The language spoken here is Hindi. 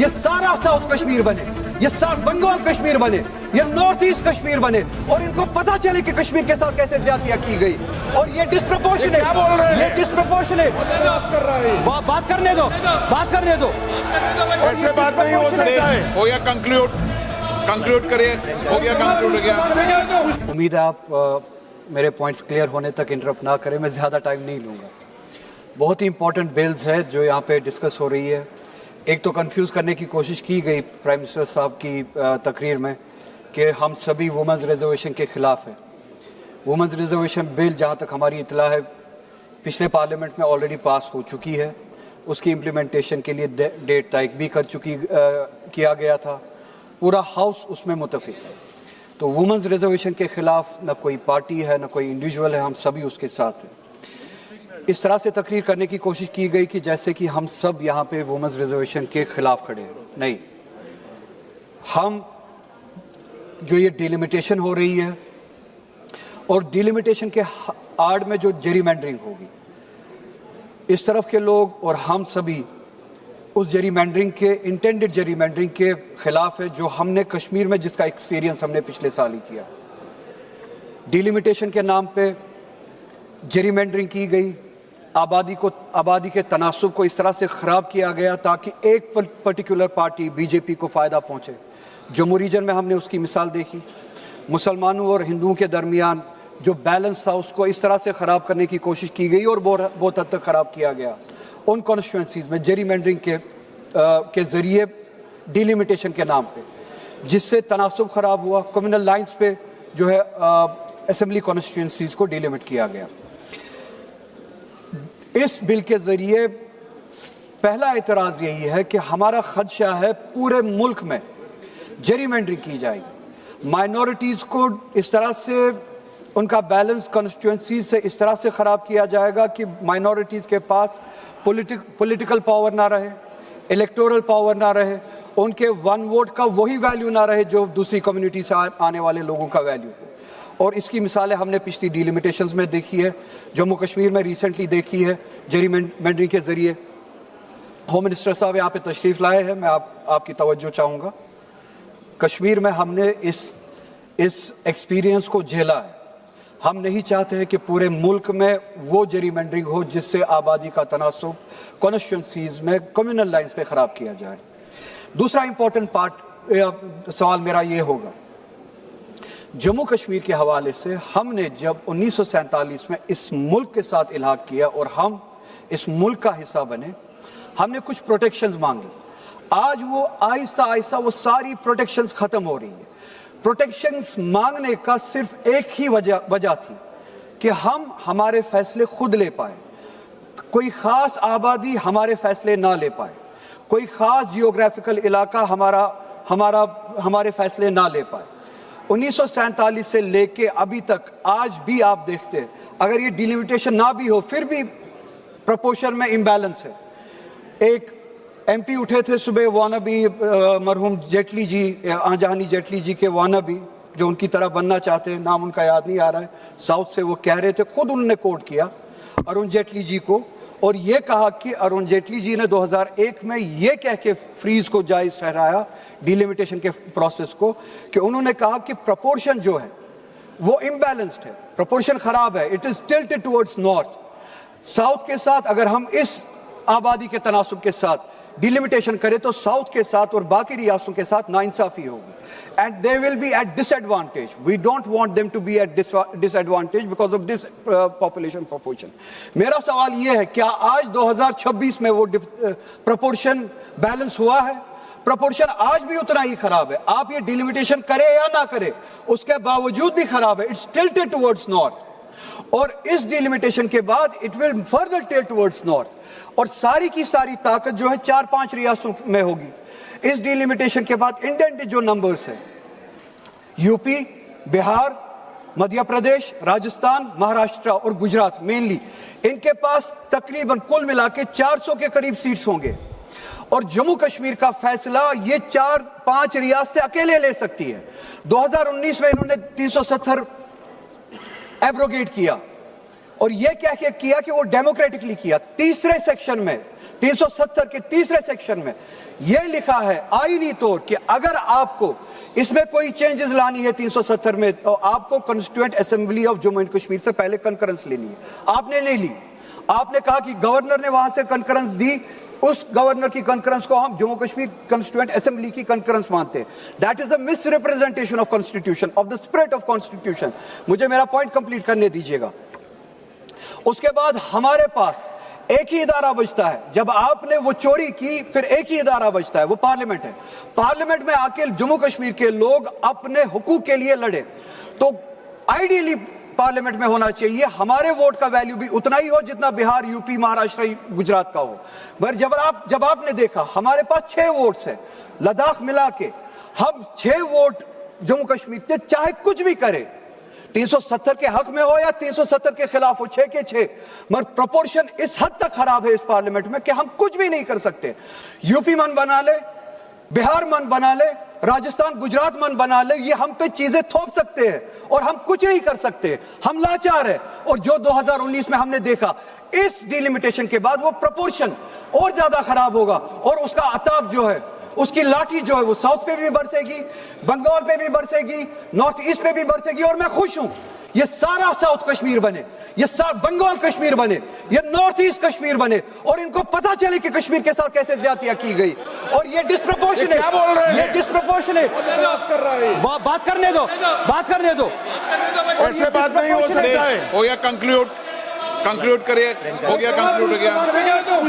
ये सारा साउथ कश्मीर बने, ये साउथ बंगाल कश्मीर बने, ये नॉर्थ ईस्ट कश्मीर बने, और इनको पता चले कि कश्मीर के साथ कैसे ज्यादतियां की गई। और ये डिस्प्रपोर्शनेट, ये डिस्प्रपोर्शनेट बात करने दो, बात करने दो, ऐसे बात नहीं हो सकता है। हो गया, कंक्लूड करिए, हो गया, कंक्लूड हो गया। उम्मीद है आप मेरे पॉइंट्स क्लियर होने तक इंटरप्ट ना करें, मैं ज़्यादा टाइम नहीं लूँगा। बहुत ही इंपॉर्टेंट बिल्स है जो यहाँ पे डिस्कस हो रही है। एक तो कंफ्यूज करने की कोशिश की गई प्राइम मिनिस्टर साहब की तकरीर में कि हम सभी वुमेंस रिजर्वेशन के ख़िलाफ़ हैं। वुमेंस रिजर्वेशन बिल जहाँ तक हमारी इतला है पिछले पार्लियामेंट में ऑलरेडी पास हो चुकी है, उसकी इम्प्लीमेंटेशन के लिए डेट तय भी किया गया था, पूरा हाउस उसमें मुत्तफिक है। तो वुमेंस रिजर्वेशन के ख़िलाफ़ न कोई पार्टी है न कोई इंडिविजुअल है, हम सभी उसके साथ हैं। इस तरह से तकरीर करने की कोशिश की गई कि जैसे कि हम सब यहाँ पे वुमेंस रिजर्वेशन के खिलाफ खड़े हैं। नहीं, हम जो ये डिलिमिटेशन हो रही है और डिलिमिटेशन के आड़ में जो जेरीमैंडरिंग होगी, इस तरफ के लोग और हम सभी उस जेरीमैंडरिंग के, इंटेंडेड जेरीमैंडरिंग के खिलाफ है जो हमने कश्मीर में, जिसका एक्सपीरियंस हमने पिछले साल ही किया। डिलिमिटेशन के नाम पे जेरीमैंडरिंग की गई, आबादी के तनासुब को इस तरह से ख़राब किया गया ताकि एक पर्टिकुलर पार्टी बीजेपी को फ़ायदा पहुँचे। जम्मू रीजन में हमने उसकी मिसाल देखी। मुसलमानों और हिंदुओं के दरमियान जो बैलेंस था उसको इस तरह से ख़राब करने की कोशिश की गई और बहुत हद तक ख़राब किया गया उन कॉन्स्टिट्यूंसीज़ में जेरीमैंडरिंग के ज़रिए डिलिमिटेशन के नाम पे, जिससे तनासुब ख़राब हुआ। कम्युनल लाइंस पे जो है असेंबली कॉन्स्टिट्यूंसीज़ को डिलिमिट किया गया। इस बिल के ज़रिए पहला एतराज़ यही है कि हमारा खदशा है पूरे मुल्क में जेरीमैंडरिंग की जाएगी, माइनॉरिटीज़ को इस तरह से उनका बैलेंस कॉन्स्टिट्यूंसी से इस तरह से ख़राब किया जाएगा कि माइनॉरिटीज़ के पास पॉलिटिकल पावर ना रहे, इलेक्टोरल पावर ना रहे, उनके वन वोट का वही वैल्यू ना रहे जो दूसरी कम्युनिटी से आने वाले लोगों का वैल्यू है। और इसकी मिसालें हमने पिछली डिलिमिटेशंस में देखी है, जम्मू कश्मीर में रिसेंटली देखी है जेरीमैंडरिंग के ज़रिए। होम मिनिस्टर साहब यहाँ पे तशरीफ़ लाए हैं, मैं आपकी तवज्जो चाहूँगा। कश्मीर में हमने इस एक्सपीरियंस को झेला है। हम नहीं चाहते हैं कि पूरे मुल्क में वो जेरीमैंडरिंग हो जिससे आबादी का तनासुब कॉन्स्टिट्यूंसीज़ में कम्युनल लाइंस पे ख़राब किया जाए। दूसरा इंपॉर्टेंट सवाल मेरा ये होगा, जम्मू कश्मीर के हवाले से हमने जब 1947 में इस मुल्क के साथ इल्हाक किया और हम इस मुल्क का हिस्सा बने, हमने कुछ प्रोटेक्शंस मांगी। आज वो आहिस्ता आहिस्ता वो सारी प्रोटेक्शंस ख़त्म हो रही है। प्रोटेक्शंस मांगने का सिर्फ एक ही वजह थी कि हम हमारे फैसले खुद ले पाए, कोई ख़ास आबादी हमारे फैसले ना ले पाए, कोई ख़ास जियोग्राफिकल इलाका हमारे फैसले ना ले पाए। 1947 से लेके अभी तक आज भी आप देखते हैं, अगर ये डिलिमिटेशन ना भी हो फिर भी प्रोपोर्शन में इम्बैलेंस है। एक एमपी उठे थे सुबह वानाबी, मरहूम जेटली जी, आंजहानी जेटली जी के वानाबी, जो उनकी तरह बनना चाहते हैं, नाम उनका याद नहीं आ रहा है, साउथ से वो कह रहे थे, खुद उन्होंने कोट किया अरुण जेटली जी को और ये कहा कि अरुण जेटली जी ने 2001 में ये कह के फ्रीज को जायज़ ठहराया, डिलिमिटेशन के प्रोसेस को, कि उन्होंने कहा कि प्रोपोर्शन जो है वो इम्बैलेंस्ड है, प्रोपोर्शन ख़राब है, it is tilted towards north. South के साथ अगर हम इस आबादी के तनासुब के साथ डिलिमिटेशन करें तो साउथ के साथ और बाकी रियासतों के साथ नाइंसाफ़ी होगी and they will be at disadvantage. We don't want them to be at disadvantage because of this population proportion. मेरा सवाल ये है, क्या आज 2026 में वो प्रोपोर्शन बैलेंस हुआ है? प्रोपोर्शन आज भी उतना ही खराब है। आप ये डिलिमिटेशन करें या ना करें, उसके बावजूद भी खराब है। इट्स टिल्टेड टुवर्ड्स नॉर्थ और इस डिलिमिटेशन के बाद it will further tilt towards north और सारी की सारी ताकत जो है 4-5 रियासतों में होगी। इस डिलिमिटेशन के बाद इंडेंटेड जो नंबर्स है, यूपी, बिहार, मध्य प्रदेश, राजस्थान, महाराष्ट्र और गुजरात मेनली, इनके पास तकरीबन कुल मिला के 400 के करीब सीट्स होंगे और जम्मू कश्मीर का फैसला ये 4-5 रियासतें अकेले ले सकती है। 2019 में इन्होंने 370 एब्रोगेट किया और ये क्या क्या किया कि वो डेमोक्रेटिकली किया। तीसरे सेक्शन में 370 के तीसरे सेक्शन में यह लिखा है आईनी तौर कि अगर आपको इसमें कोई चेंजेस लानी है 370 में, तो आपको constituent assembly of Jammu and Kashmir से पहले कंकरेंस लेनी है। आपने नहीं ली। आपने कहा कि गवर्नर ने वहां से कंकरेंस दी, उस गवर्नर की कंकरेंस को हम जम्मू कश्मीर कॉन्स्टिट्यूएंट असेंबली की कंकरेंस मानते हैं। That is the miss representation of constitution, of the spirit of constitution. मुझे मेरा पॉइंट कंप्लीट करने दीजिएगा। उसके बाद हमारे पास एक ही इदारा बचता है। जब आपने वो चोरी की, फिर एक ही इदारा बचता है, वो पार्लियामेंट है। पार्लियामेंट में आके जम्मू कश्मीर के लोग अपने हुकूक के लिए लड़े, तो आइडियली पार्लियामेंट में होना चाहिए हमारे वोट का वैल्यू भी उतना ही हो जितना बिहार, यूपी, महाराष्ट्र, गुजरात का हो। पर जब आपने देखा हमारे पास 6 वोट्स है, लद्दाख मिला के हम 6 वोट जम्मू कश्मीर से चाहे कुछ भी करे, 370 के हक में हो या 370 के खिलाफ हो, 6 के 6, मगर प्रोपोर्शन इस हद तक खराब है इस पार्लियामेंट में कि हम कुछ भी नहीं कर सकते। यूपी मन बना ले, बिहार मन बना ले, राजस्थान गुजरात मन बना ले, ये हम पे चीजें थोप सकते हैं और हम कुछ नहीं कर सकते। हम लाचार है। और जो 2019 में हमने देखा, इस डिलिमिटेशन के बाद वो प्रोपोर्शन और ज्यादा खराब होगा और उसका अताब जो है, उसकी लाठी जो है वो साउथ पे भी बरसेगी, बंगाल पे भी बरसेगी, नॉर्थ ईस्ट पे भी बरसेगी। और मैं खुश हूं ये सारा साउथ कश्मीर बने, ये सारा बंगाल कश्मीर बने, ये नॉर्थ ईस्ट कश्मीर बने और इनको पता चले कि कश्मीर के साथ कैसे ज्यादतियां की गई। और ये डिस्प्रपोर्शनेट, क्या बोल रहे हैं? ये डिस्प्रपोर्शनेट, बात करने दो, बात करने दो। ऐसे बात नहीं हो सकता है। हो गया कंक्लूड करिए, हो गया कंक्लूड हो गया।